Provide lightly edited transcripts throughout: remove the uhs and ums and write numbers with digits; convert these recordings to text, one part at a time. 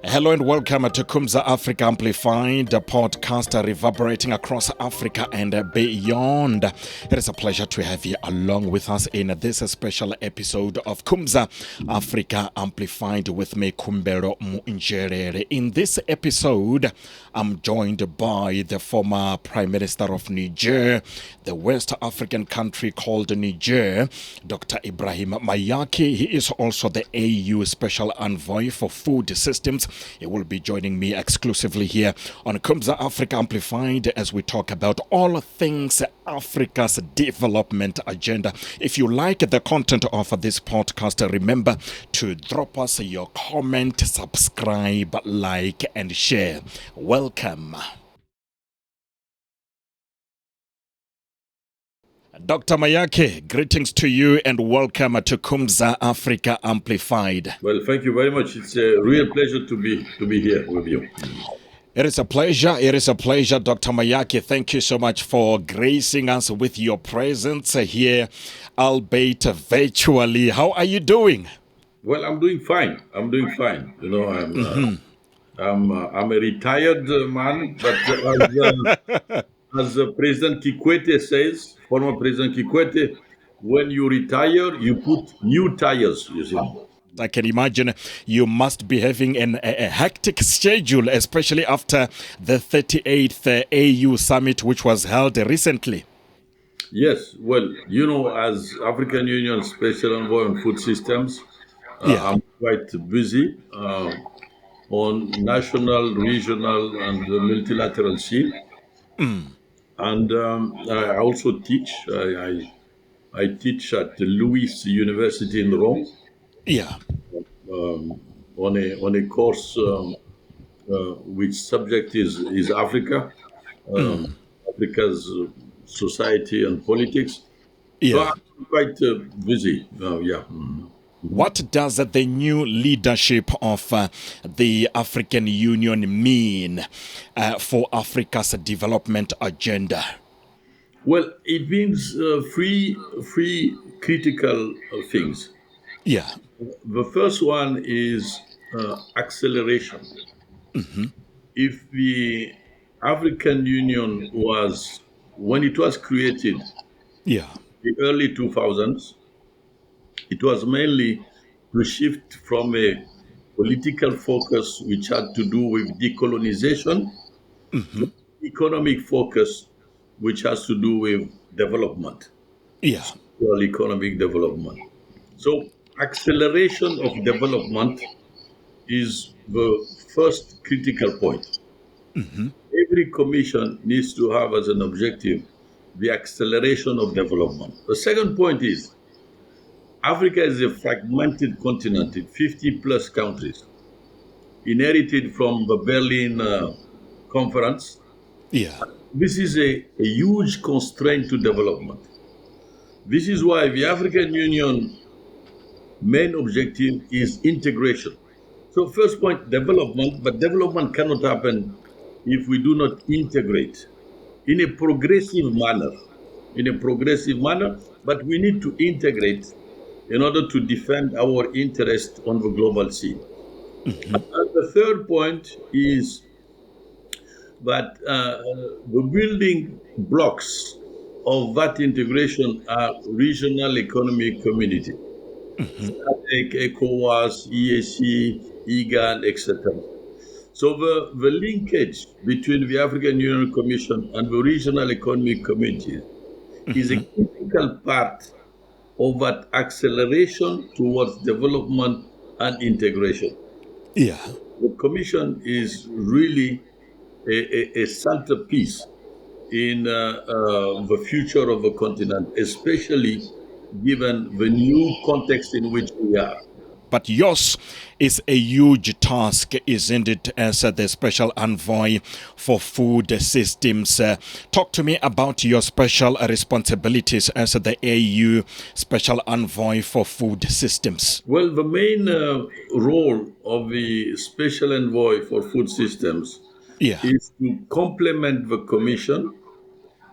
Hello and welcome to Kumza Africa Amplified, a podcast reverberating across Africa and beyond. It is a pleasure to have you along with us in this special episode of Kumza Africa Amplified with me, Kumbero Munjerere. In this episode, I'm joined by the former Prime Minister of Niger, the West African country called Niger, Dr. Ibrahim Mayaki. He is also the AU Special Envoy for Food Systems. He will be joining me exclusively here on Kumza Africa Amplified as we talk about all things Africa's development agenda. If you like the content of this podcast, remember to drop us your comment, subscribe, like, and share. Welcome. Dr. Mayaki, greetings to you and welcome to Kumza Africa Amplified. Well, thank you very much. It's a real pleasure to be here with you. It is a pleasure. It is a pleasure, Dr. Mayaki. Thank you so much for gracing us with your presence here, albeit virtually. How are you doing? Well, I'm doing fine. You know, I'm a retired man, but as President Kikwete says, former President Kikwete, when you retire, you put new tires. You see. I can imagine you must be having a hectic schedule, especially after the 38th AU summit, which was held recently. Yes, well, you know, as African Union Special Envoy on Food Systems, I'm quite busy on national, regional, and multilateral scene. And I also teach. I teach at the Louis University in Rome. Yeah. On a course which subject is Africa, Africa's society and politics. Yeah. So I'm quite busy. What does the new leadership of the African Union mean for Africa's development agenda? Well, it means three critical things. Yeah. The first one is acceleration. If the African Union was, when it was created, Yeah. the early 2000s, it was mainly to shift from a political focus which had to do with decolonization to economic focus which has to do with development, Yeah. economic development. So acceleration of development is the first critical point. Every commission needs to have as an objective the acceleration of development. The second point is Africa is a fragmented continent in 50 plus countries, inherited from the Berlin Conference. Yeah. This is a huge constraint to development. This is why the African Union main objective is integration. So first point, development, but development cannot happen if we do not integrate in a progressive manner. But we need to integrate in order to defend our interest on the global scene. And the third point is that the building blocks of that integration are regional economic community, like ECOWAS, EAC, IGAD, etc. So the linkage between the African Union Commission and the regional economic community is a critical part of that acceleration towards development and integration. Yeah. The Commission is really a centerpiece in the future of the continent, especially given the new context in which we are. But yours is a huge task, isn't it, as the Special Envoy for Food Systems? Talk to me about your special responsibilities as the AU Special Envoy for Food Systems. Well, the main role of the Special Envoy for Food Systems is to complement the Commission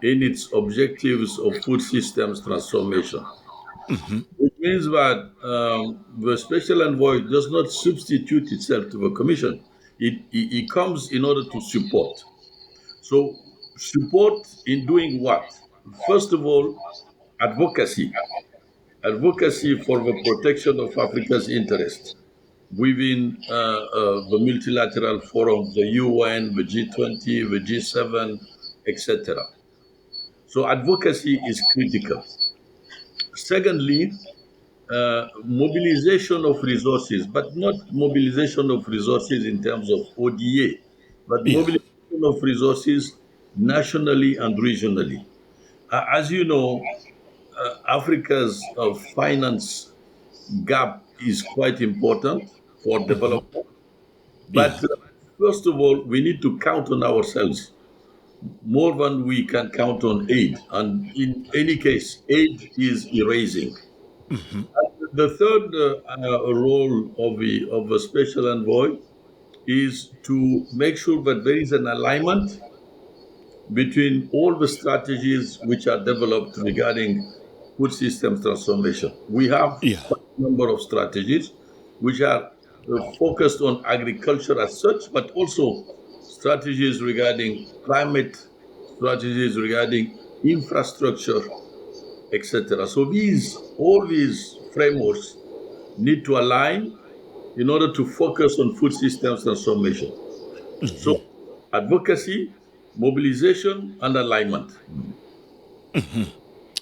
in its objectives of food systems transformation. Which means that the Special Envoy does not substitute itself to the Commission. It comes in order to support. So, support in doing what? First of all, advocacy. Advocacy for the protection of Africa's interest within the multilateral forum, the UN, the G20, the G7, etc. So, advocacy is critical. Secondly, mobilization of resources, but not mobilization of resources in terms of ODA, but Yeah. mobilization of resources nationally and regionally. As you know, Africa's finance gap is quite important for development. Yeah. But first of all, we need to count on ourselves more than we can count on aid. And in any case, aid is erasing. The third role of the special envoy is to make sure that there is an alignment between all the strategies which are developed regarding food systems transformation. We have Yeah. quite a number of strategies which are focused on agriculture as such, but also strategies regarding climate, strategies regarding infrastructure, etc. So all these frameworks need to align in order to focus on food systems transformation. So, advocacy, mobilization, and alignment.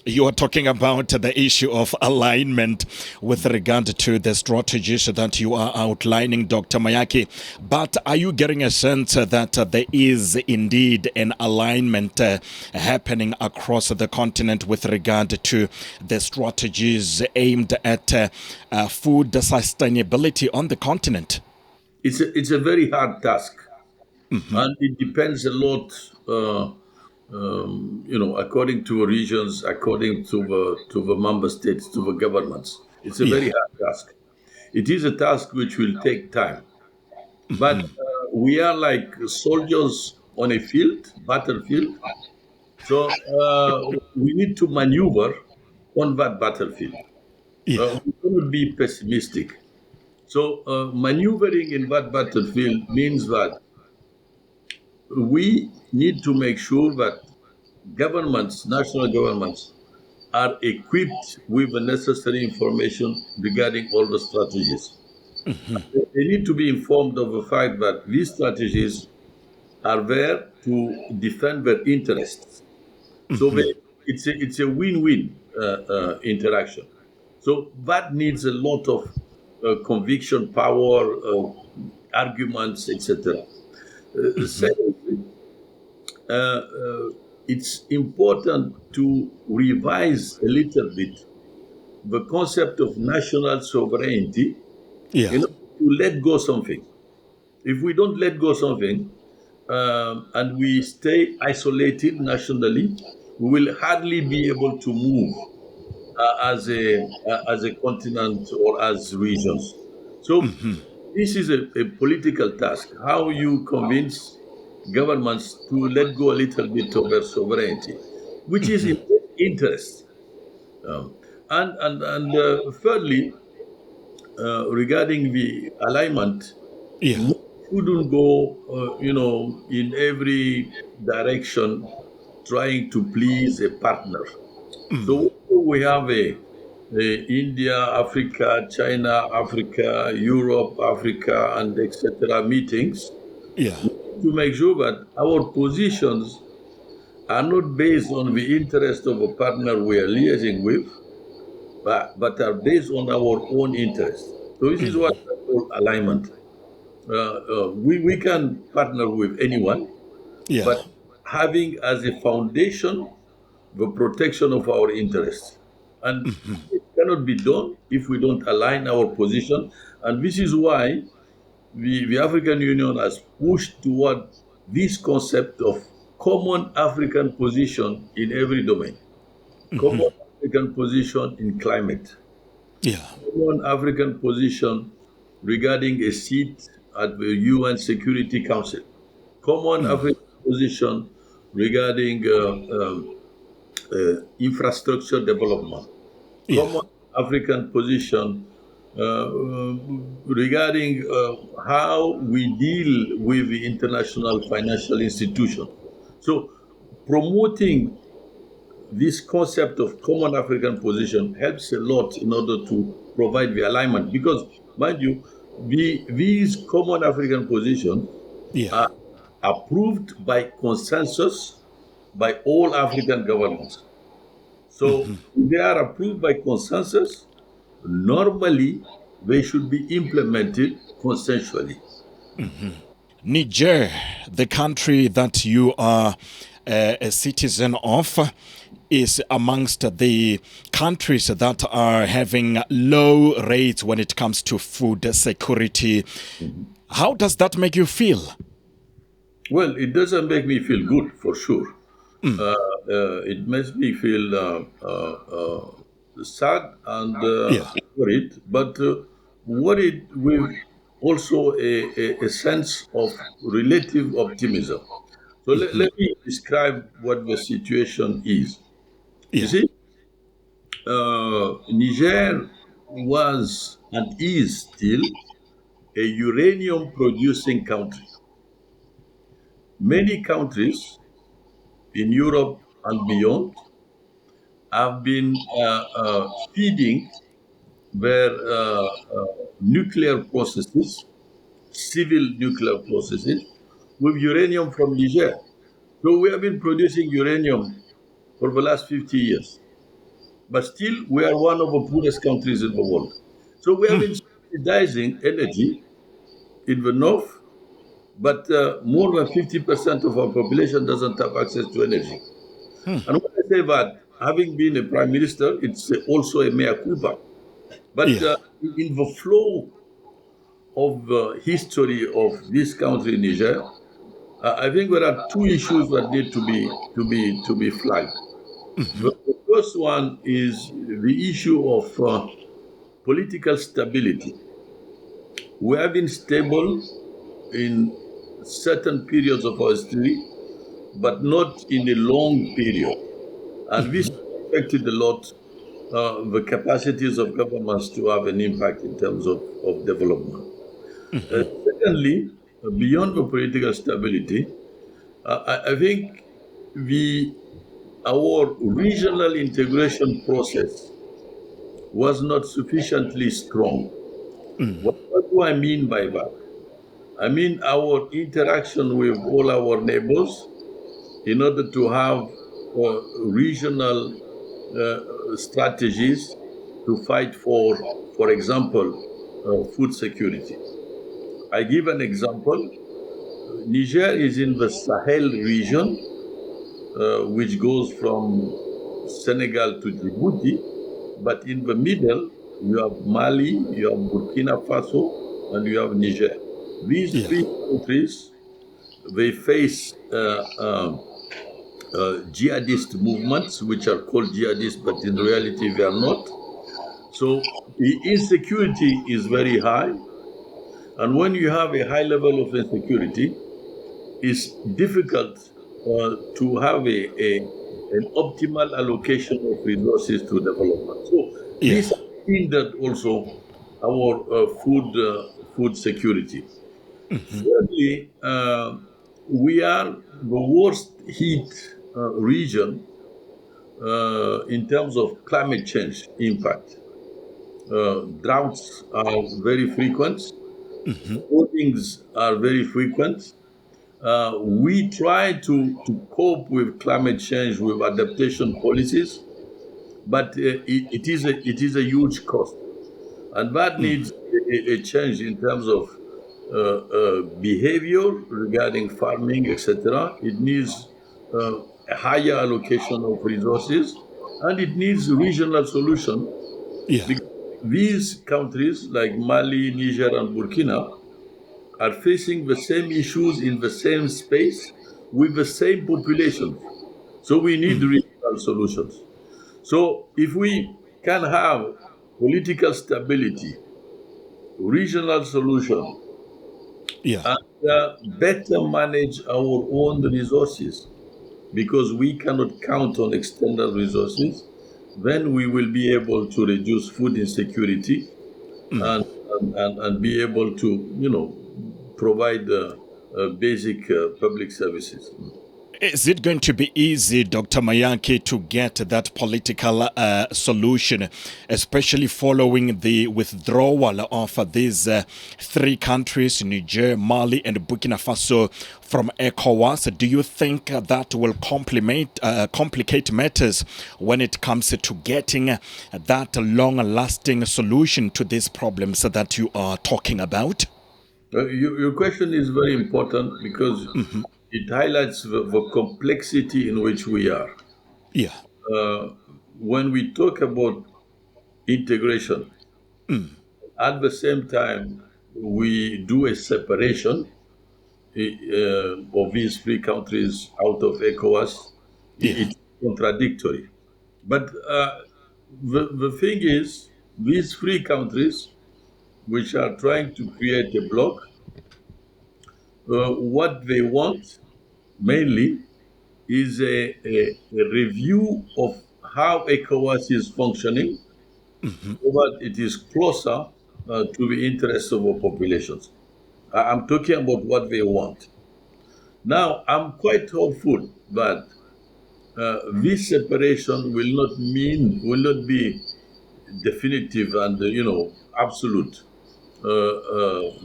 You are talking about the issue of alignment with regard to the strategies that you are outlining, Dr. Mayaki. But are you getting a sense that there is indeed an alignment happening across the continent with regard to the strategies aimed at food sustainability on the continent? It's a very hard task, and it depends a lot. According to regions, according to the member states, to the governments, it's a very Yeah. hard task. It is a task which will take time, but we are like soldiers on a battlefield. So we need to maneuver on that battlefield. Yeah. We cannot be pessimistic. So maneuvering in that battlefield means that we need to make sure that governments, national governments, are equipped with the necessary information regarding all the strategies. They need to be informed of the fact that these strategies are there to defend their interests. So it's a win-win interaction. So that needs a lot of conviction, power, arguments, etc. Secondly, uh, uh, it's important to revise a little bit the concept of national sovereignty Yeah. in order to let go something. If we don't let go something and we stay isolated nationally, we will hardly be able to move as a continent or as regions. So this is a political task. How you convince governments to let go a little bit of their sovereignty, which is in their interest. Um, and thirdly, regarding the alignment, Yeah. we shouldn't go, in every direction trying to please a partner. So we have India, Africa, China, Africa, Europe, Africa, and etc. meetings Yeah. to make sure that our positions are not based on the interest of a partner we are liaising with, but are based on our own interest. So this is what I call alignment. We can partner with anyone, Yeah. but having as a foundation the protection of our interests. And it cannot be done if we don't align our position. And this is why the African Union has pushed toward this concept of common African position in every domain, common African position in climate, Yeah. common African position regarding a seat at the UN Security Council, common African position regarding infrastructure development, Yeah. common African position regarding how we deal with the international financial institution. So, promoting this concept of common African position helps a lot in order to provide the alignment. Because, mind you, these common African positions Yeah. are approved by consensus by all African governments. So, if they are approved by consensus, normally they should be implemented consensually. Niger, the country that you are a citizen of, is amongst the countries that are having low rates when it comes to food security. How does that make you feel? Well, it doesn't make me feel good for sure. It makes me feel sad and Yeah. worried, but worried with also a sense of relative optimism. So let me describe what the situation is. You Yeah. see, Niger was and is still a uranium producing country. Many countries in Europe and beyond have been feeding their nuclear processes, civil nuclear processes, with uranium from Niger. So we have been producing uranium for the last 50 years, but still we are one of the poorest countries in the world. So we have been subsidizing energy in the north, but more than 50% of our population doesn't have access to energy. And when I say that, having been a prime minister, it's also a mea culpa. But Yeah. in the flow of the history of this country, Niger, I think there are two issues that need to be flagged. The first one is the issue of political stability. We have been stable in certain periods of our history, but not in a long period. And this affected a lot the capacities of governments to have an impact in terms of development. Secondly, beyond the political stability, I think the our regional integration process was not sufficiently strong. What do I mean by that? I mean our interaction with all our neighbors in order to have regional strategies to fight for example, food security. I give an example. Niger is in the Sahel region, which goes from Senegal to Djibouti, but in the middle, you have Mali, you have Burkina Faso, and you have Niger. These Yeah. three countries, they face jihadist movements, which are called jihadists, but in reality they are not. So the insecurity is very high. And when you have a high level of insecurity, it's difficult to have an optimal allocation of resources to development. So Yeah. this hindered also our food security. Thirdly, we are the worst hit region in terms of climate change impact. Droughts are very frequent, floodings are very frequent. We try to cope with climate change with adaptation policies, but it is a huge cost, and that needs a change in terms of behavior regarding farming, etc. It needs a higher allocation of resources, and it needs regional solution. Yeah. Because these countries like Mali, Niger, and Burkina are facing the same issues in the same space with the same population. So we need regional solutions. So if we can have political stability, regional solution, Yeah. and better manage our own resources, because we cannot count on external resources, then we will be able to reduce food insecurity and, and be able to, provide basic public services. Is it going to be easy, Dr. Mayaki, to get that political solution, especially following the withdrawal of these three countries, Niger, Mali, and Burkina Faso, from ECOWAS? Do you think that will complicate matters when it comes to getting that long-lasting solution to these problems that you are talking about? Your question is very important because it highlights the complexity in which we are. Yeah. When we talk about integration, at the same time, we do a separation of these three countries out of ECOWAS. Yeah. It's contradictory. But the thing is, these three countries, which are trying to create a bloc, what they want mainly is a review of how ECOWAS is functioning so that it is closer to the interests of our populations. I'm talking about what they want. Now, I'm quite hopeful that this separation will not be definitive and absolute.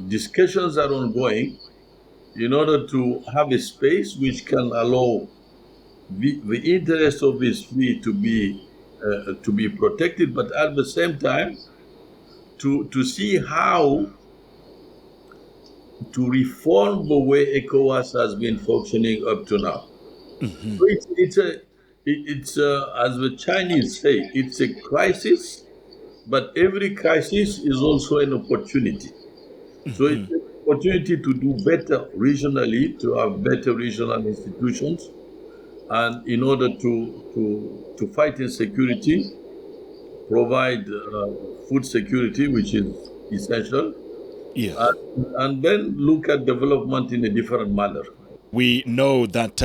Discussions are ongoing in order to have a space which can allow the interest of these three to be protected, but at the same time to see how to reform the way ECOWAS has been functioning up to now. So it's as the Chinese say, it's a crisis, but every crisis is also an opportunity. So it's an opportunity to do better regionally, to have better regional institutions, and in order to fight insecurity, provide food security, which is essential, Yeah. and then look at development in a different manner. We know that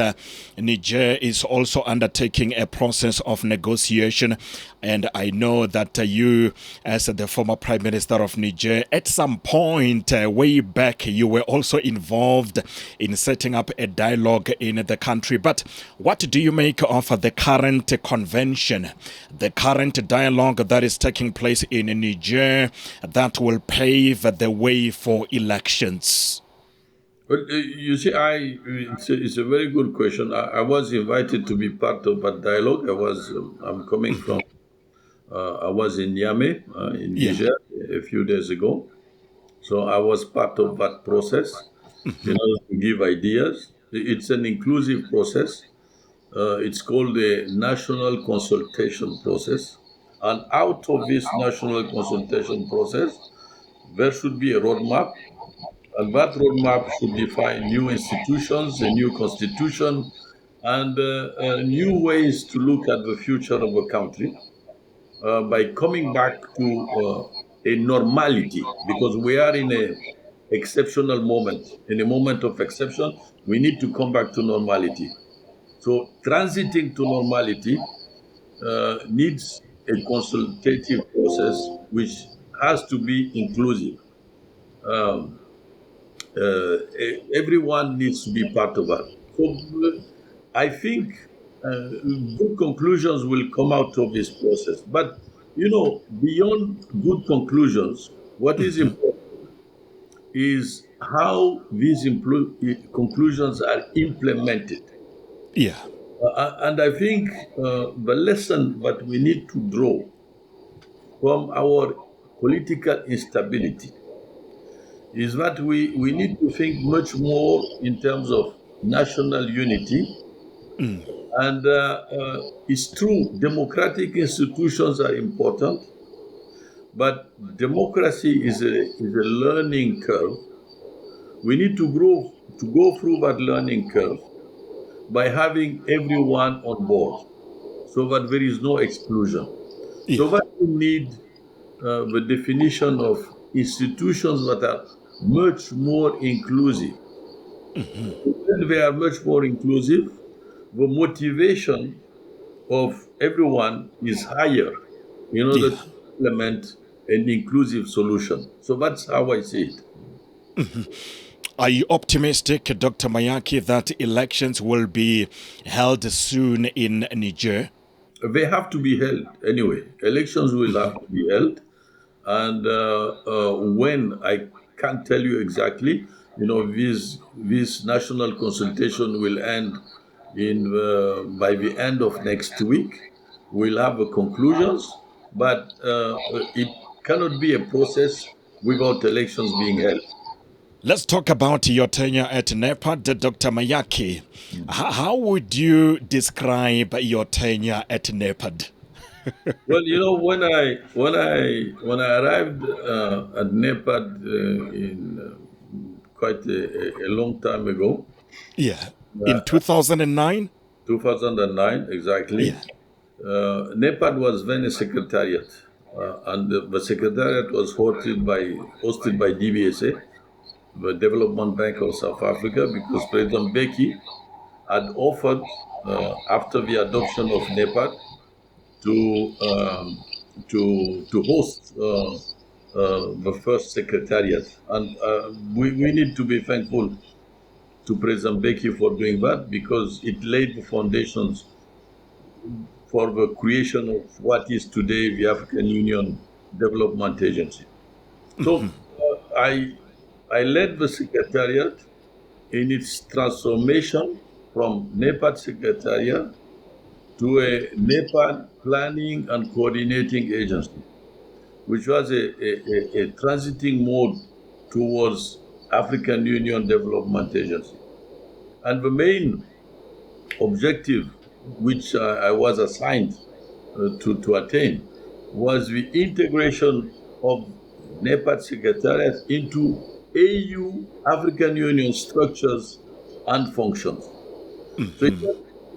Niger is also undertaking a process of negotiation, and I know that you, as the former Prime Minister of Niger, at some point way back, you were also involved in setting up a dialogue in the country. But what do you make of the current convention, the current dialogue that is taking place in Niger that will pave the way for elections? Well, you see, it's a very good question. I was invited to be part of that dialogue. I'm coming from, I was in Niamey, in Yeah. Niger, a few days ago. So I was part of that process in order to give ideas. It's an inclusive process. It's called the National Consultation Process. And out of this national consultation process, there should be a roadmap, and that roadmap should define new institutions, a new constitution, and new ways to look at the future of a country by coming back to a normality, because we are in a exceptional moment. In a moment of exception, we need to come back to normality. So transiting to normality needs a consultative process which has to be inclusive. Um, Everyone needs to be part of that. So I think good conclusions will come out of this process. But beyond good conclusions, what is important is how these conclusions are implemented. Yeah. And I think the lesson that we need to draw from our political instability is that we need to think much more in terms of national unity. And it's true, democratic institutions are important, but democracy is a learning curve. We need to go through that learning curve by having everyone on board so that there is no exclusion. So Yeah. that we need the definition of institutions that are much more inclusive. When they are much more inclusive, the motivation of everyone is higher in order Yeah. to implement an inclusive solution. So that's how I see it. Are you optimistic, Dr. Mayaki, that elections will be held soon in Niger? They have to be held anyway. Elections will have to be held, and when I can't tell you exactly. This national consultation will end in by the end of next week. We'll have the conclusions, but it cannot be a process without elections being held. Let's talk about your tenure at NEPAD, Dr. Mayaki. How would you describe your tenure at NEPAD? Well, when I arrived at NEPAD in quite a long time ago, Yeah. In uh, 2009? 2009 exactly. Yeah. NEPAD was then a secretariat, and the secretariat was hosted by DBSA, the Development Bank of South Africa, because President Beki had offered, after the adoption of NEPAD, to host the first secretariat, and we need to be thankful to President Beki for doing that, because it laid the foundations for the creation of what is today the African Union Development Agency. So I led the secretariat in its transformation from NEPAD secretariat to a NEPAD planning and coordinating agency, which was a transiting mode towards African Union Development Agency. And the main objective, which I was assigned to attain, was the integration of NEPAD Secretariat into AU African Union structures and functions. So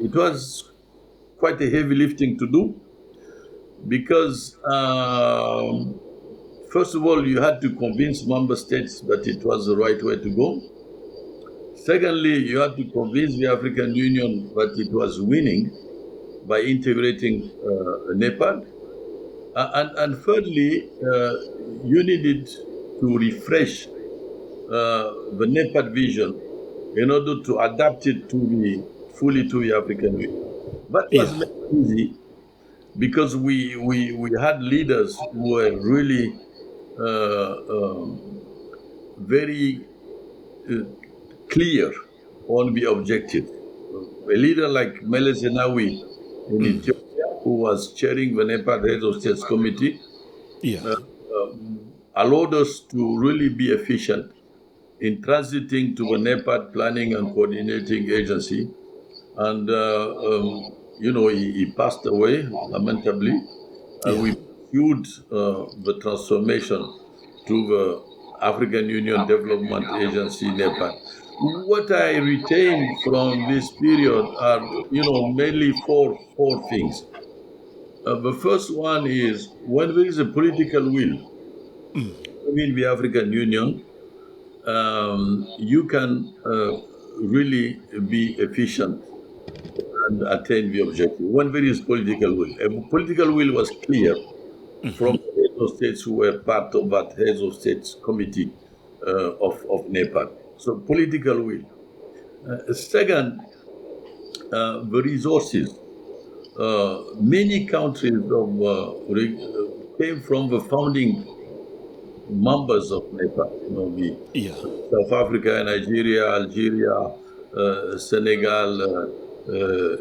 it was quite a heavy lifting to do, because first of all, you had to convince member states that it was the right way to go. Secondly, you had to convince the African Union that it was winning by integrating NEPAD. And thirdly, you needed to refresh the NEPAD vision in order to adapt it fully to the African Union. That was Yeah. not easy, because we had leaders who were really very uh, clear on the objective. A leader like Mele Zenawi in Ethiopia, who was chairing the NEPAD Heads of States Committee, Yeah. allowed us to really be efficient in transiting to the NEPAD Planning and Coordinating Agency. And, he passed away, lamentably, and Yeah. we pursued the transformation to the African Union Development Agency, NEPAD. What I retain from this period are, mainly four things. The first one is, when there is a political will within the African Union, you can really be efficient and attain the objective. When there is political will. A political will was clear from the heads of states who were part of that heads of states committee of NEPAD. So political will. Second, the resources. Many countries came from the founding members of NEPAD. The Yeah. South Africa, Nigeria, Algeria, Senegal,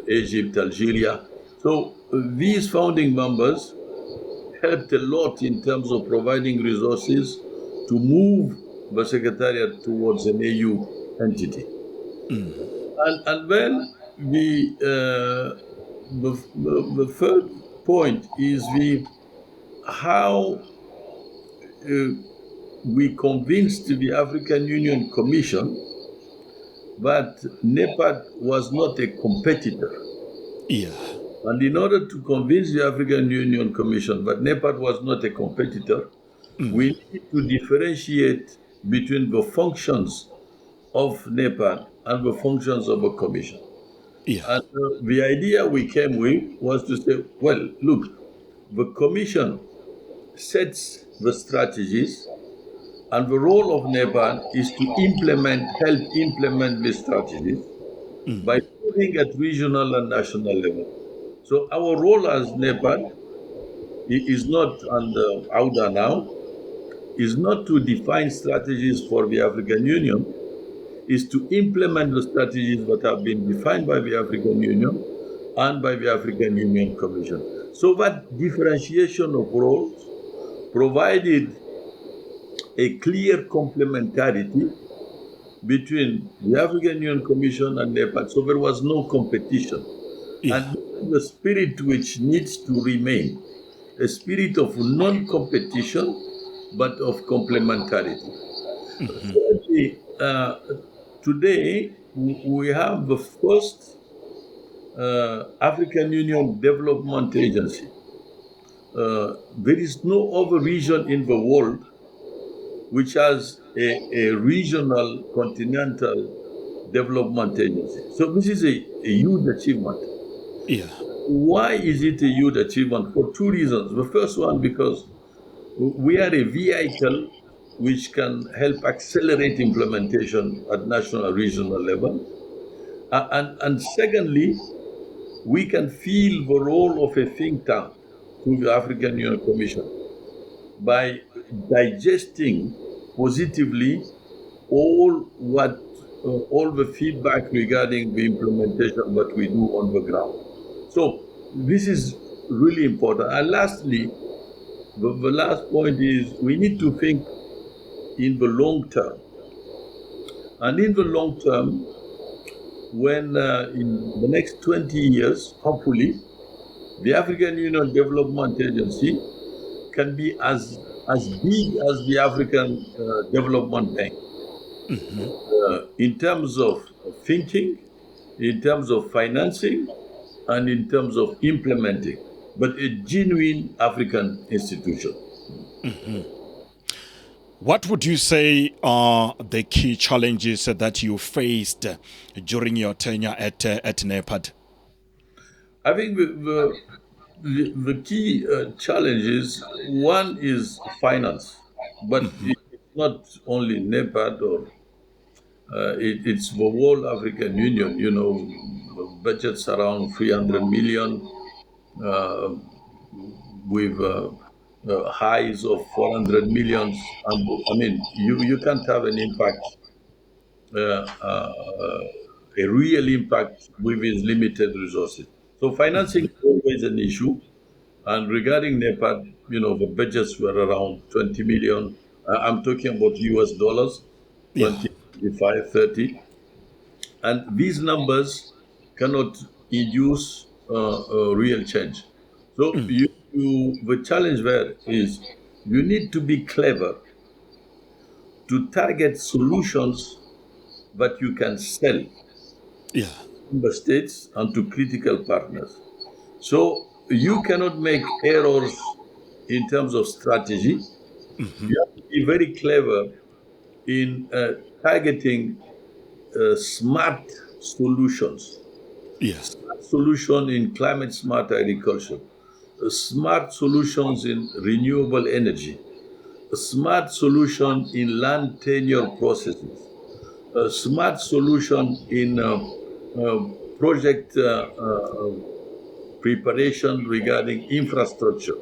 Egypt, Algeria. So these founding members helped a lot in terms of providing resources to move the Secretariat towards an AU entity. And then the third point is how we convinced the African Union Commission that NEPAD was not a competitor. Yeah. And in order to convince the African Union Commission that NEPAD was not a competitor, we need to differentiate between the functions of NEPAD and the functions of a commission. Yeah. And the idea we came with was to say, well, look, the commission sets the strategies, and the role of Nepal is to help implement these strategies by moving at regional and national level. So our role as Nepal is not, and AUDA now, is not to define strategies for the African Union, is to implement the strategies that have been defined by the African Union and by the African Union Commission. So that differentiation of roles provided a clear complementarity between the African Union Commission and NEPAD. So there was no competition. Yeah. And the spirit which needs to remain, a spirit of non-competition, but of complementarity. Thirdly, today we have the first African Union Development Agency. There is no other region in the world which has a regional continental development agency. So this is a huge achievement. Yeah. Why is it a huge achievement? For two reasons. The first one, because we are a vehicle which can help accelerate implementation at national and regional level. And secondly, we can feel the role of a think tank to the African Union Commission by digesting positively all the feedback regarding the implementation that we do on the ground. So this is really important. And lastly, the last point is we need to think in the long term. And in the long term, when in the next 20 years, hopefully, the African Union Development Agency can be as big as the African Development Bank in terms of thinking, in terms of financing, and in terms of implementing, but a genuine African institution. What would you say are the key challenges that you faced during your tenure at NEPAD? I think the key challenges, one is finance, but it's not only NEPAD or it's the whole African Union. You know, budgets around 300 million uh, with highs of 400 millions. And I mean, you can't have an impact, uh, uh, a real impact with its limited resources. So financing is always an issue. And regarding Nepal, you know, the budgets were around 20 million. I'm talking about US dollars, Yeah. 20, 25, 30. And these numbers cannot induce real change. So the challenge there is you need to be clever to target solutions that you can sell Yeah. member states and to critical partners. So you cannot make errors in terms of strategy. You have to be very clever in targeting smart solutions. Yeah. Smart solution in climate smart agriculture, smart solutions in renewable energy, a smart solution in land tenure processes, a smart solution in project preparation regarding infrastructure.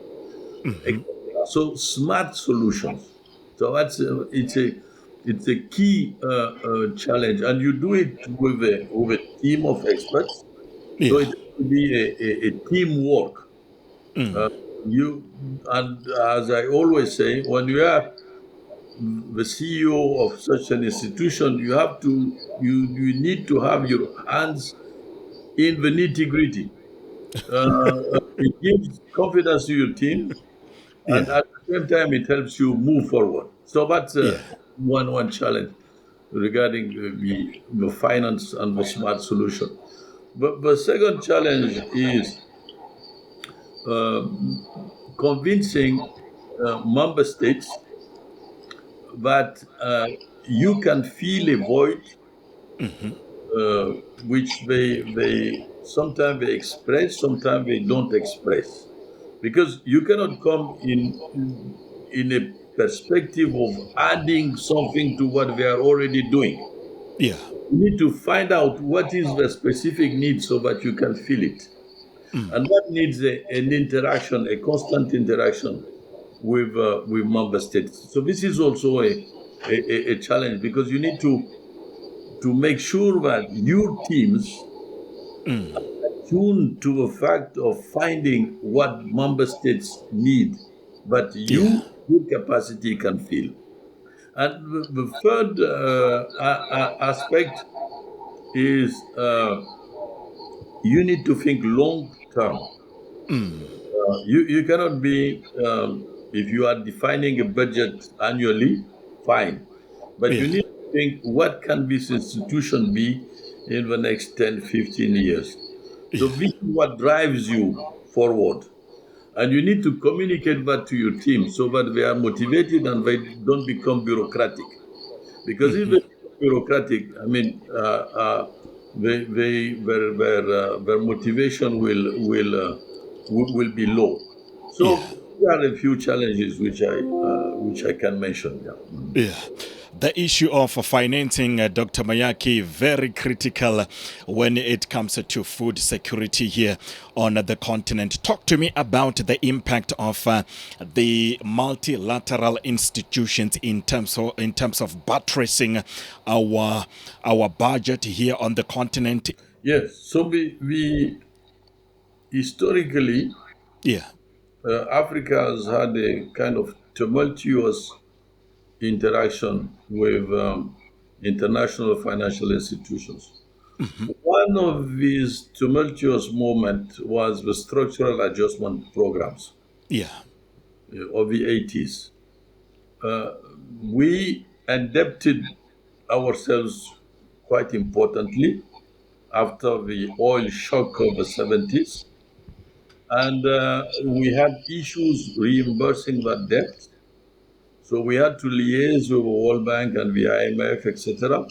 So smart solutions. So it's a key challenge, and you do it with a team of experts. So Yeah. it has to be a teamwork. Uh, you and as I always say, when you are the CEO of such an institution, you need to have your hands in the nitty gritty. It gives confidence to your team, and Yeah. at the same time, it helps you move forward. So that's Yeah. one challenge regarding the finance and the smart solution. But the second challenge is uh, convincing member states that you can fill a void uh, which they sometimes they express, sometimes they don't express, because you cannot come in a perspective of adding something to what we are already doing. Yeah. You need to find out what is the specific need so that you can fill it. Mm. And that needs an interaction, a constant interaction with member states. So this is also a challenge because you need to make sure that your teams Mm. tune to the fact of finding what member states need, but Yeah. your capacity can fill. And the third aspect is you need to think long term. Mm. You cannot be, if you are defining a budget annually, fine. But you Yeah. need to think what can this institution be in the next 10, 15 years. So Yeah. this is what drives you forward. And you need to communicate that to your team so that they are motivated and they don't become bureaucratic. Because if they become bureaucratic, I mean, their motivation will be low. Yeah. So there are a few challenges which I can mention. Yeah. Yeah. The issue of financing, Dr. Mayaki, very critical when it comes to food security here on the continent. Talk to me about the impact of the multilateral institutions in terms of buttressing our budget here on the continent. Yes. So we historically, Yeah. Africa has had a kind of tumultuous interaction with international financial institutions. One of these tumultuous moments was the structural adjustment programs Yeah. of the 80s. Uh, we adapted ourselves quite importantly after the oil shock of the 70s. And we had issues reimbursing that debt. So we had to liaise with the World Bank and the IMF, etc.,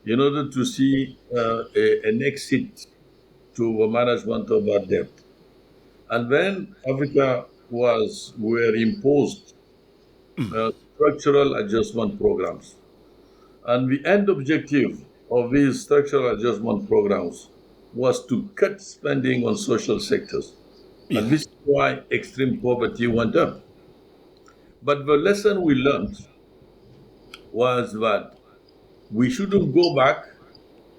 in order to see an exit to the management of that debt. And then Africa were imposed structural adjustment programs. And the end objective of these structural adjustment programs was to cut spending on social sectors. And Yeah. this is why extreme poverty went up. But the lesson we learned was that we shouldn't go back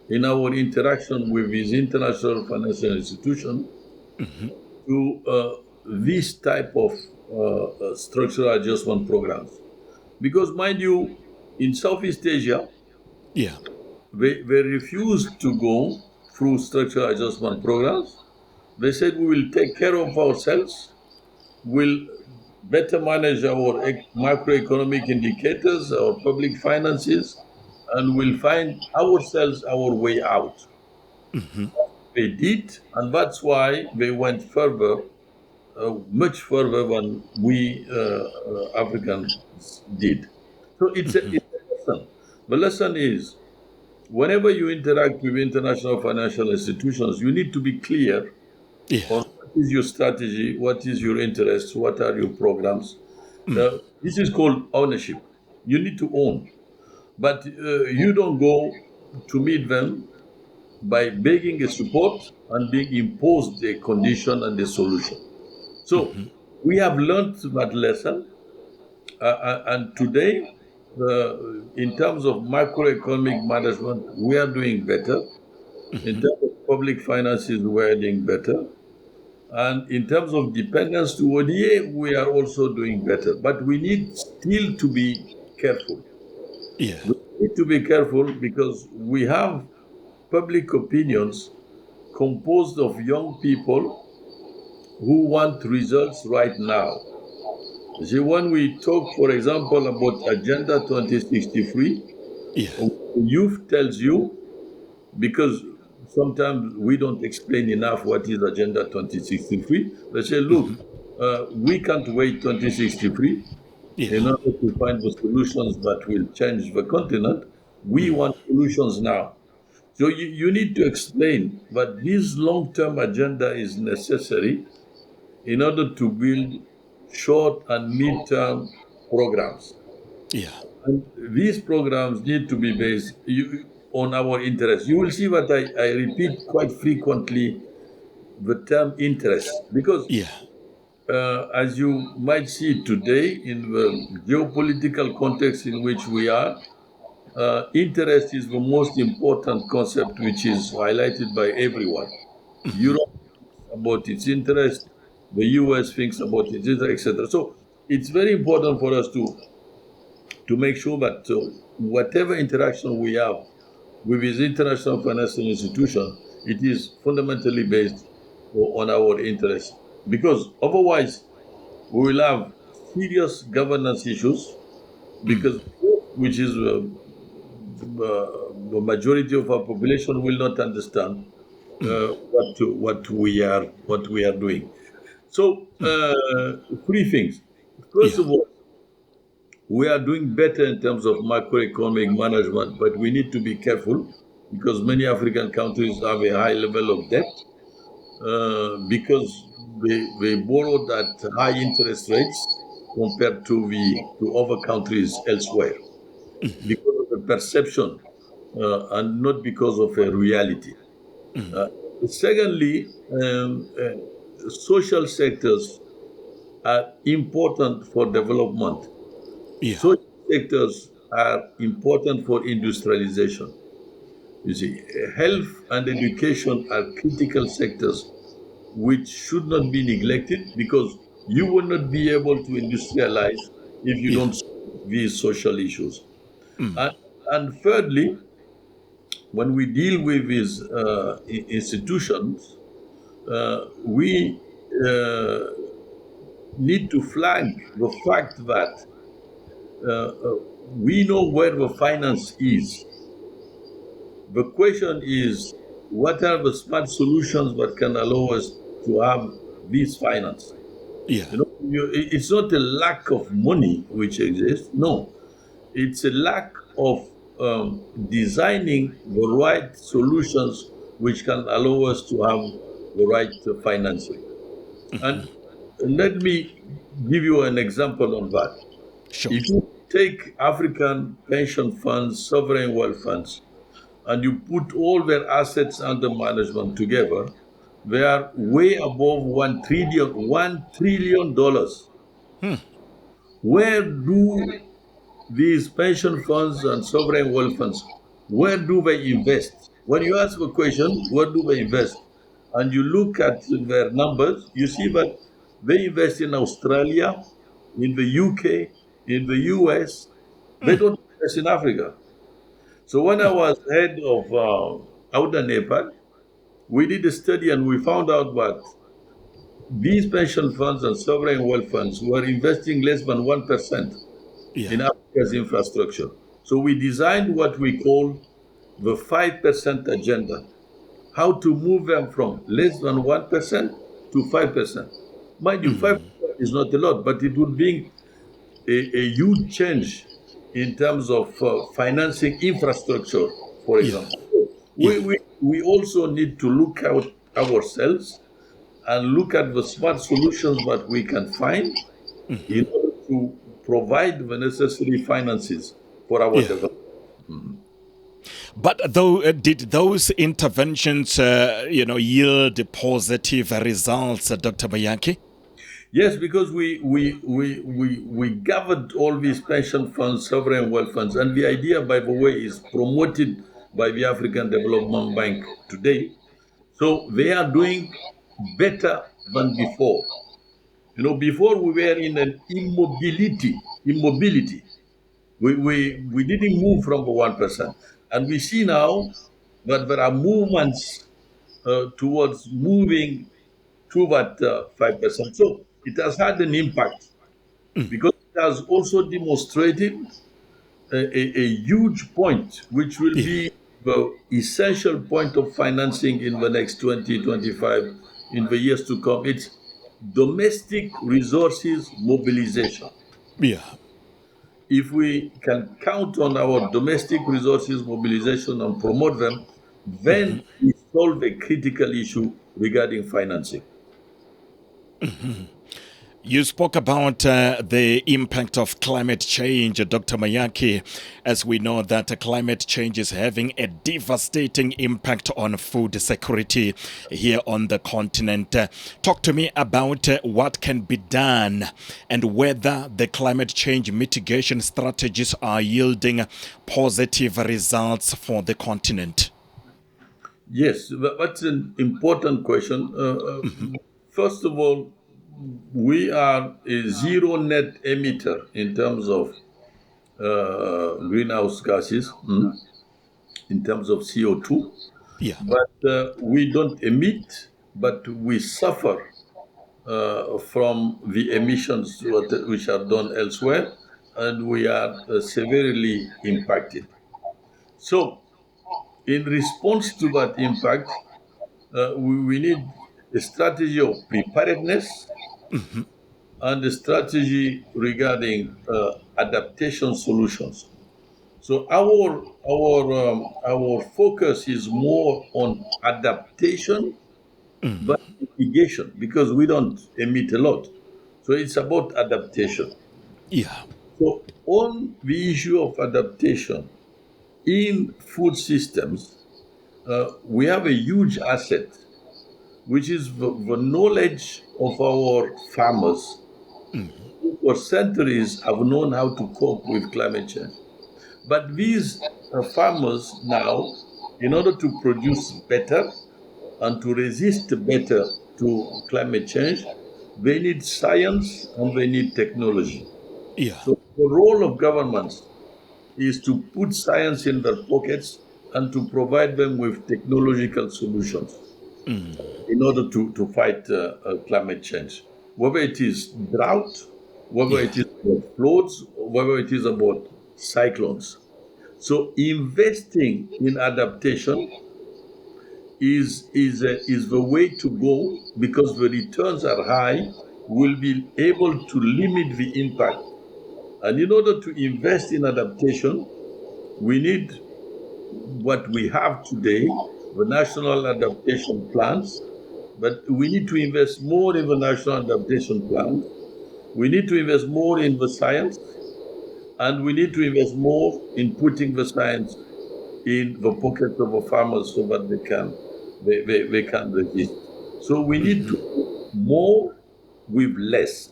in our interaction with these international financial institutions to this type of structural adjustment programs. Because, mind you, in Southeast Asia, Yeah. they refused to go through structural adjustment programs. They said we will take care of ourselves, we'll better manage our macroeconomic indicators, our public finances, and we'll find ourselves our way out. They did, and that's why they went further, much further than we Africans did. So it's a lesson. The lesson is whenever you interact with international financial institutions, you need to be clear Yeah. on what is your strategy, what is your interest, what are your programs. This is called ownership. You need to own, but you don't go to meet them by begging a support and being imposed a condition and a solution. So we have learned that lesson, and today, in terms of macroeconomic management, we are doing better. In terms of public finances, we are doing better. And in terms of dependence to ODA, we are also doing better. But we need still to be careful. Yeah. We need to be careful because we have public opinions composed of young people who want results right now. You see, when we talk, for example, about Agenda 2063, Yeah. youth tells you, because sometimes we don't explain enough what is Agenda 2063, they say, look, we can't wait 2063 in Yeah. order to find the solutions that will change the continent. We want solutions now. So you need to explain that this long-term agenda is necessary in order to build short and mid-term programs. Yeah. And these programs need to be based on our interests. You will see what I repeat quite frequently, the term interest, because Yeah. as you might see today in the geopolitical context in which we are, interest is the most important concept which is highlighted by everyone. Europe thinks about its interest, the US thinks about its interest, etc. So it's very important for us to make sure that whatever interaction we have with this international financial institution, it is fundamentally based on our interests. Because otherwise, we will have serious governance issues, because which is the majority of our population will not understand what we are doing. So three things. First Yeah. of all, we are doing better in terms of macroeconomic management, but we need to be careful because many African countries have a high level of debt because they borrowed at high interest rates compared to other countries elsewhere because of a perception and not because of a reality. Uh, Secondly, social sectors are important for development. Yeah. Social sectors are important for industrialization. You see, health and education are critical sectors which should not be neglected because you will not be able to industrialize if you Yeah. don't solve these social issues. And, and thirdly, when we deal with these institutions, we need to flag the fact that we know where the finance is. The question is, what are the smart solutions that can allow us to have this finance? Yeah. It's not a lack of money which exists. No, it's a lack of designing the right solutions which can allow us to have the right financing. And let me give you an example on that. Sure. If you take African pension funds, sovereign wealth funds, and you put all their assets under management together, they are way above $1 trillion. Where do these pension funds and sovereign wealth funds, where do they invest? When you ask the question, where do they invest? And you look at their numbers, you see that they invest in Australia, in the UK, in the US. They don't invest in Africa. So when I was head of Outer Nepal, we did a study and we found out that these pension funds and sovereign wealth funds were investing less than 1% Yeah. in Africa's infrastructure. So we designed what we call the 5% agenda, how to move them from less than 1% to 5%. Mind you, 5% is not a lot, but it would bring a huge change in terms of financing infrastructure, for Yeah. example. Yeah. We also need to look out ourselves and look at the smart solutions that we can find in order to provide the necessary finances for our Yeah. development. But though, did those interventions, yield positive results, Dr. Mayaki? Yes, because we gathered all these pension funds, sovereign wealth funds, and the idea, by the way, is promoted by the African Development Bank today. So they are doing better than before. Before we were in an immobility. We didn't move from the 1%. And we see now that there are movements towards moving to that 5%. So it has had an impact because it has also demonstrated a huge point, which will Yeah. be the essential point of financing in the next 2025, in the years to come. It's domestic resources mobilization. Yeah. If we can count on our domestic resources mobilization and promote them, then we solve a critical issue regarding financing. You spoke about the impact of climate change, Dr. Mayaki, as we know that climate change is having a devastating impact on food security here on the continent. Talk to me about what can be done and whether the climate change mitigation strategies are yielding positive results for the continent. Yes, that's an important question. First of all, we are a zero net emitter in terms of greenhouse gases, in terms of CO2, Yeah. but we don't emit, but we suffer from the emissions which are done elsewhere, and we are severely impacted. So, in response to that impact, we need a strategy of preparedness and a strategy regarding adaptation solutions. So our focus is more on adaptation, but mitigation because we don't emit a lot. So it's about adaptation. Yeah. So on the issue of adaptation in food systems, we have a huge asset, which is the knowledge of our farmers who for centuries have known how to cope with climate change. But these farmers now, in order to produce better and to resist better to climate change, they need science and they need technology. Yeah. So the role of governments is to put science in their pockets and to provide them with technological solutions in order to fight climate change. Whether it is drought, whether Yeah. it is about floods, whether it is about cyclones. So investing in adaptation is the way to go because the returns are high. We'll be able to limit the impact. And in order to invest in adaptation, we need what we have today, the national adaptation plans, but we need to invest more in the national adaptation plan. We need to invest more in the science, and we need to invest more in putting the science in the pockets of the farmers so that they can resist. So we need to do more with less,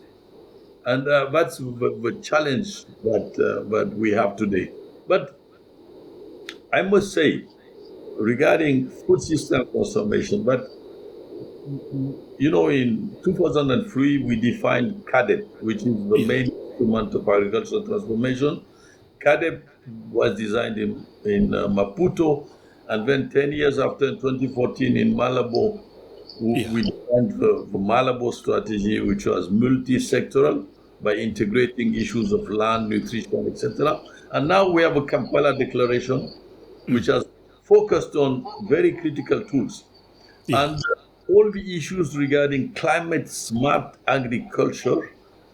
and that's the challenge that we have today. But I must say, regarding food system transformation, but in 2003 we defined CADEP, which is the Yeah. main instrument of agricultural transformation. CADEP was designed in Maputo, and then 10 years after, in 2014, in Malabo, Yeah. we designed the Malabo strategy, which was multi-sectoral by integrating issues of land, nutrition, etc. And now we have a Kampala Declaration, which has focused on very critical tools. Yeah. And all the issues regarding climate smart agriculture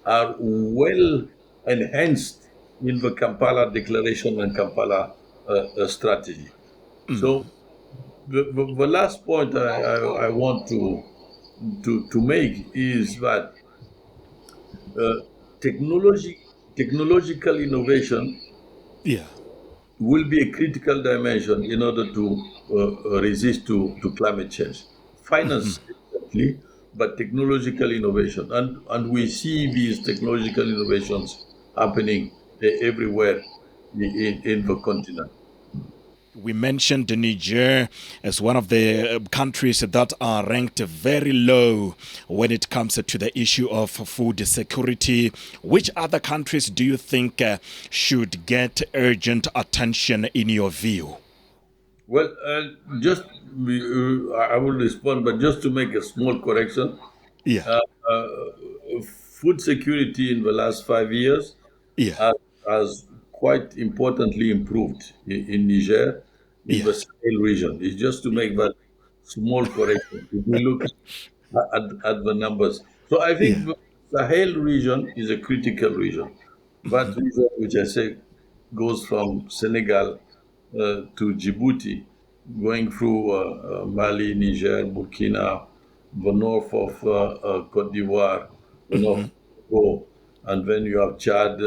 are well enhanced in the Kampala Declaration and Kampala strategy. So the last point I want to make is that uh, technological innovation Yeah. will be a critical dimension in order to resist to climate change. Finance, definitely, but technological innovation. And we see these technological innovations happening everywhere in the continent. We mentioned Niger as one of the countries that are ranked very low when it comes to the issue of food security. Which other countries do you think should get urgent attention in your view? Well, I will respond, but just to make a small correction, Yeah. uh, uh, food security in the last 5 years Yeah. has quite importantly improved in Niger, in Yeah. the Sahel region. It's just to make that small correction. If we look at the numbers. So I think Yeah. the Sahel region is a critical region. That region, which I say goes from Senegal to Djibouti, going through Mali, Niger, Burkina, the north of Cote d'Ivoire, the north of Congo, and then you have Chad,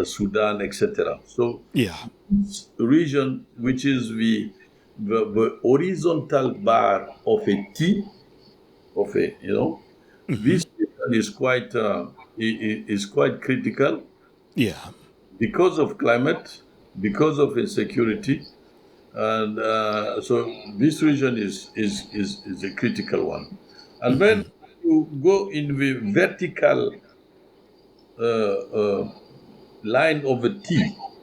Sudan, etc. So Yeah. this region, which is the horizontal bar of a T, of a, Hmm. this region is quite critical Yeah. because of climate, because of insecurity, and so this region is a critical one. And when Hmm. you go in the vertical uh, uh, line of a T,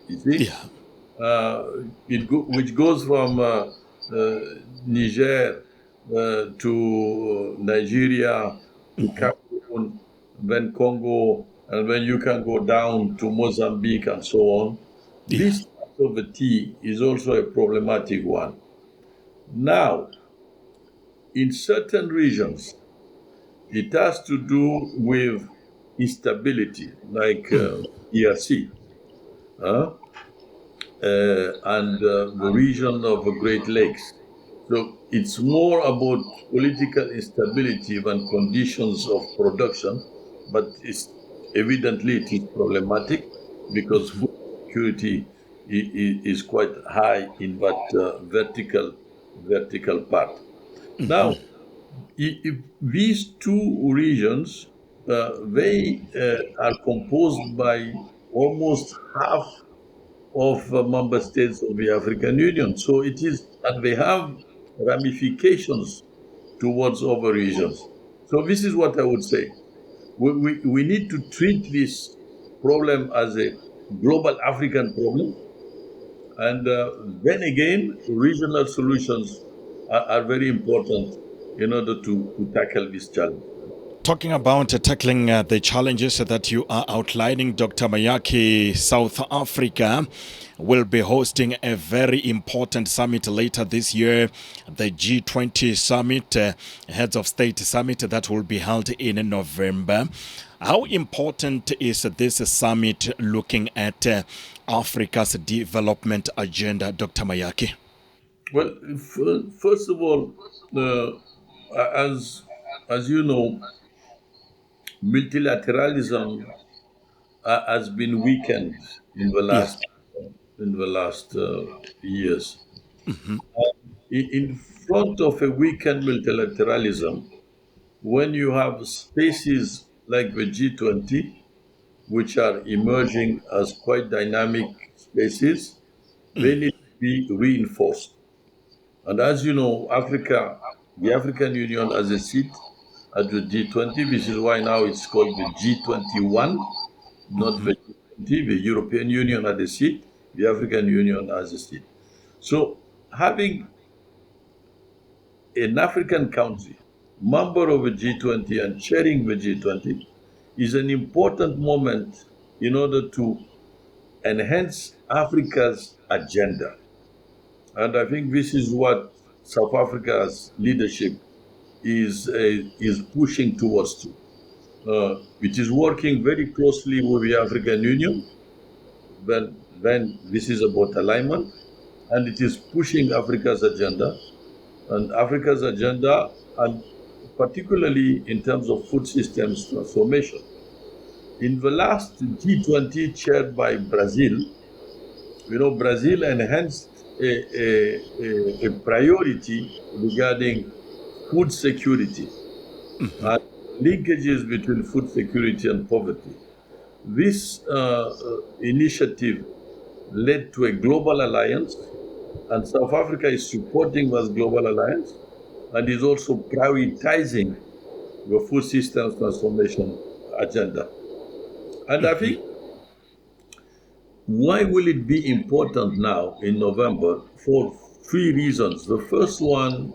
you see, Yeah. uh, which goes from uh, Niger to Nigeria to Hmm. Cameroon, then Congo, and then you can go down to Mozambique and so on. Yeah. This part of the T is also a problematic one. Now, in certain regions, it has to do with instability, like ERC. And the region of the Great Lakes. So it's more about political instability than conditions of production, but it's evidently it is problematic because food security is quite high in that vertical part. Now, if these two regions, they are composed by almost half of member states of the African Union. So it is, and they have ramifications towards other regions. So this is what I would say. We need to treat this problem as a global African problem. And then again, regional solutions are very important in order to tackle this challenge. Talking about tackling the challenges that you are outlining, Dr. Mayaki, South Africa will be hosting a very important summit later this year, the G20 summit, heads of state summit that will be held in November. How important is this summit looking at Africa's development agenda, Dr. Mayaki? Well, first of all, as you know, multilateralism has been weakened in the Yeah. last years. In front of a weakened multilateralism, when you have spaces like the G20, which are emerging as quite dynamic spaces, they need to be reinforced. And as you know, the African Union has a seat at the G20. This is why now it's called the G21, not the G20. The European Union has a seat, the African Union has a seat. So having an African country, member of the G20 and chairing the G20 is an important moment in order to enhance Africa's agenda. And I think this is what South Africa's leadership is pushing towards to. It is working very closely with the African Union when this is about alignment, and it is pushing Africa's agenda and particularly in terms of food systems transformation. In the last G20 chaired by Brazil, Brazil enhanced a priority regarding food security and linkages between food security and poverty. This initiative led to a global alliance, and South Africa is supporting this global alliance and is also prioritizing the food systems transformation agenda. And I think why will it be important now in November? For three reasons. The first one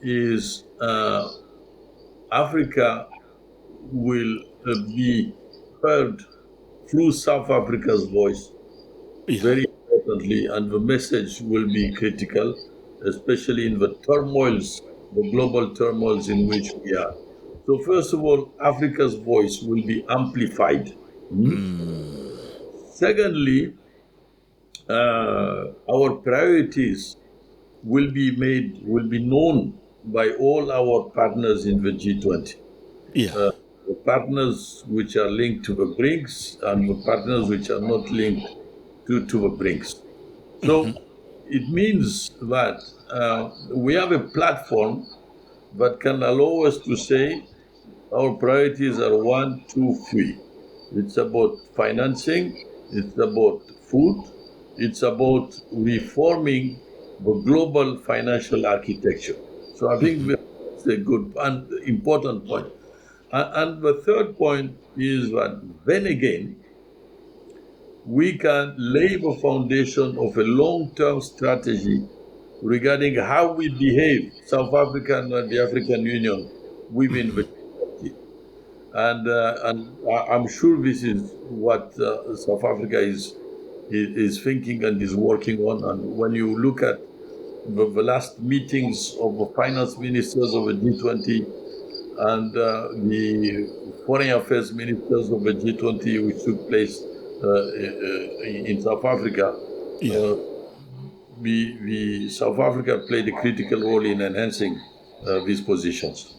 is Africa will be heard through South Africa's voice Yeah. very importantly, and the message will be critical, especially in the turmoils, the global turmoils in which we are. So, first of all, Africa's voice will be amplified. Hmm? Secondly, our priorities will be known by all our partners in the G20. Yeah. the partners which are linked to the BRICS and the partners which are not linked to the BRICS. So it means that we have a platform that can allow us to say our priorities are 1, 2, 3. It's about financing, it's about food, it's about reforming the global financial architecture. So I think that's a good and important point. And the third point is that then again, we can lay the foundation of a long-term strategy regarding how we behave, South Africa and the African Union, within the community. And I'm sure this is what South Africa is thinking and is working on. And when you look at the last meetings of the finance ministers of the G20 and the foreign affairs ministers of the G20, which took place in South Africa, Yeah. the South Africa played a critical role in enhancing these positions.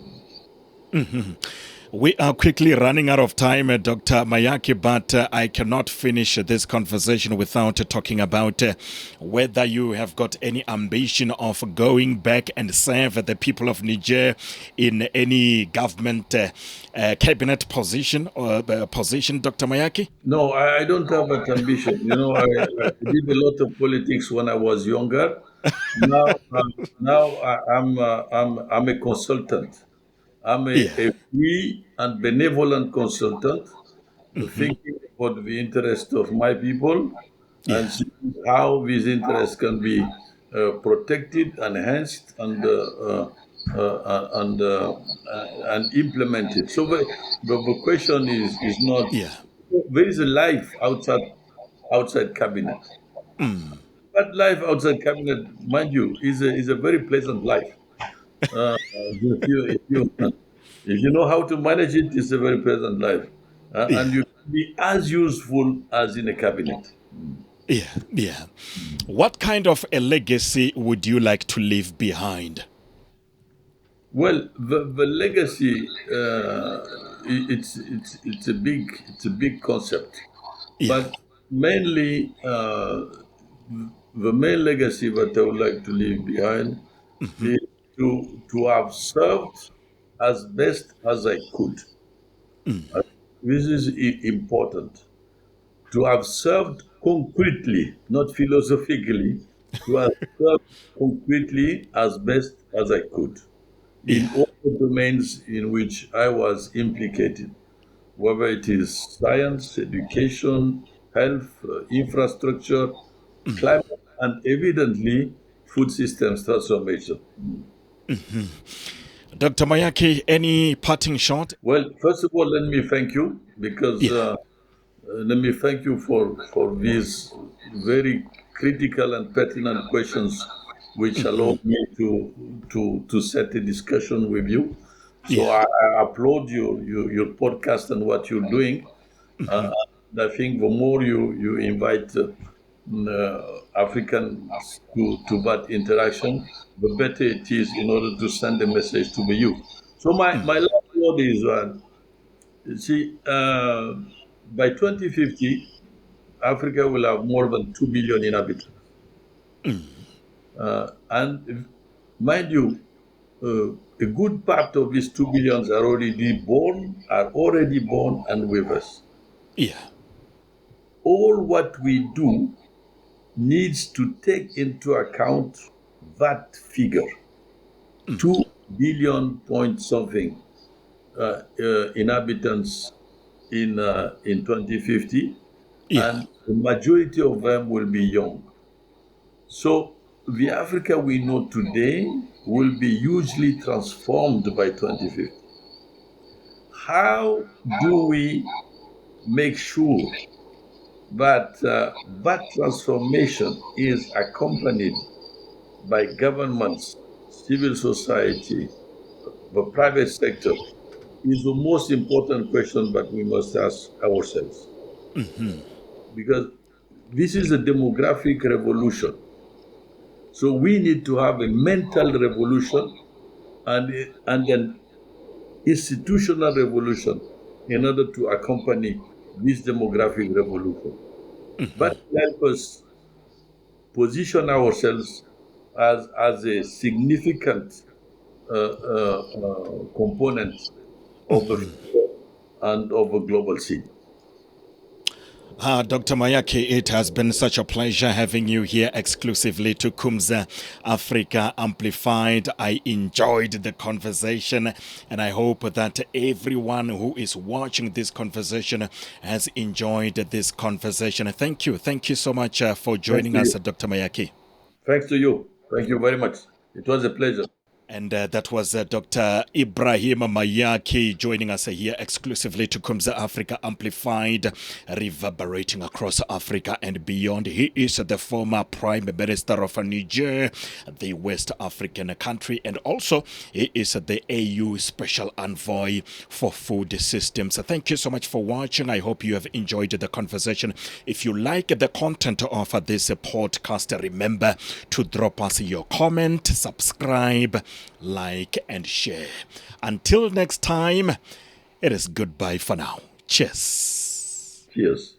We are quickly running out of time, Dr. Mayaki, but I cannot finish this conversation without talking about whether you have got any ambition of going back and serve the people of Niger in any government cabinet position or position, Dr. Mayaki? No, I don't have that ambition. I did a lot of politics when I was younger. Now, I'm a consultant. I'm Yeah. a free and benevolent consultant, thinking about the interest of my people and Yeah. seeing how these interests can be protected, enhanced, and implemented. So the question is not Yeah. there is a life outside cabinet. That life outside cabinet, mind you, is a very pleasant life. If you know how to manage it, it's a very pleasant life, and Yeah. you can be as useful as in a cabinet. Yeah. Yeah. What kind of a legacy would you like to leave behind? Well, the legacy, it's a big concept, Yeah. but mainly the main legacy that I would like to leave behind is to have served as best as I could. Uh, This is important. To have served concretely, not philosophically, to have served concretely as best as I could in Yeah. all the domains in which I was implicated, whether it is science, education, health, infrastructure, climate, and evidently food systems transformation. Dr. Mayaki, any parting shot? Well, first of all, let me thank you because Yeah. let me thank you for these very critical and pertinent questions, which allow me to set a discussion with you. So Yeah. I applaud your podcast and what you're doing. I think the more you invite Africans to that interaction, the better it is in order to send a message to the youth. So my last word is, see, by 2050, Africa will have more than 2 billion inhabitants. And mind you, a good part of these 2 billions are already born and with us. Yeah. All what we do needs to take into account that figure, 2 billion point something inhabitants in 2050, Yeah. and the majority of them will be young. So the Africa we know today will be hugely transformed by 2050. How do we make sure that that transformation is accompanied by governments, civil society, the private sector, is the most important question that we must ask ourselves. Because this is a demographic revolution. So we need to have a mental revolution and an institutional revolution in order to accompany this demographic revolution. But help us position ourselves as a significant component of the future and of a global scene. Dr. Mayaki, it has been such a pleasure having you here exclusively to Kumza Africa Amplified. I enjoyed the conversation, and I hope that everyone who is watching this conversation has enjoyed this conversation. Thank you. Thank you so much for Thanks joining to us, you. Dr. Mayaki. Thanks to you. Thank you very much. It was a pleasure. And that was Dr. Ibrahim Mayaki joining us here exclusively to Kumza Africa Amplified, reverberating across Africa and beyond. He is the former Prime Minister of Niger, the West African country, and also he is the AU Special Envoy for Food Systems. Thank you so much for watching. I hope you have enjoyed the conversation. If you like the content of this podcast, remember to drop us your comment, subscribe, like, and share. Until next time, it is goodbye for now. Cheers. Cheers.